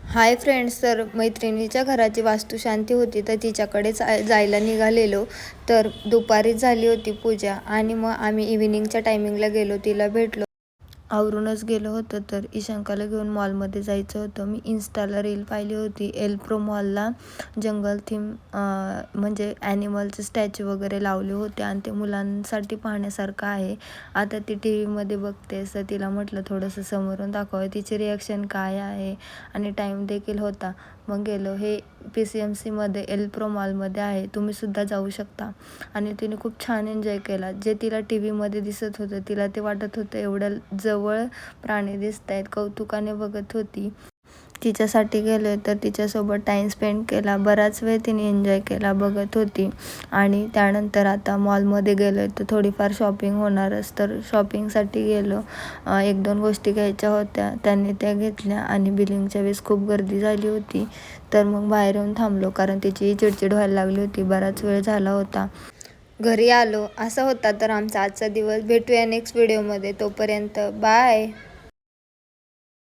Hi friends, तर मैत्रिणीच्या घराची वास्तुशांती होती तर तिच्याकडेच जायला निघालेलो. तर दुपारीच झाली होती पूजा आणि मग आम्ही इव्हिनिंगच्या टायमिंगला गेलो, तिला भेटलो. आवरूनच गेलो होतो. तर ईशांकाला घेऊन मॉलमध्ये जायचं होतं. मी इन्स्टाला रील पाहिली होती. एल प्रो मॉलला जंगल थीम म्हणजे ॲनिमलचे स्टॅच्यू वगैरे लावले होते आणि ते मुलांसाठी पाहण्यासारखं आहे. आता ती टी व्हीमध्ये बघते, तर तिला म्हटलं थोडंसं समोरून दाखव, तिची रिॲक्शन काय आहे आणि टाईम देखील होता. मग गेलो. हे PCMCमध्ये एल प्रो मॉलमध्ये आहे, तुम्हीसुद्धा जाऊ शकता. आणि तिने खूप छान एन्जॉय केला. जे तिला टी व्हीमध्ये दिसत होतं, तिला ते वाटत होतं एवढ्या जवळ प्राणी दिसत आहेत, कौतुकाने बघत होती. तिच्यासाठी गेलो तर तिच्यासोबत टाईम स्पेंड केला. बराच वेळ तिने एन्जॉय केला, बघत होती. आणि त्यानंतर आता मॉलमध्ये गेलो तर थोडीफार शॉपिंग होणारच, तर शॉपिंगसाठी गेलो. 1-2 गोष्टी घ्यायच्या होत्या, त्यांनी त्या घेतल्या आणि बिलिंगच्या वेळेस खूप गर्दी झाली होती. तर मग बाहेर येऊन थांबलो, कारण तिची चिडचिड व्हायला लागली होती, बराच वेळ झाला होता. घरी आलो. असा होता तर आमचा आजचा दिवस. भेटूया नेक्स्ट व्हिडिओमध्ये. तोपर्यंत बाय.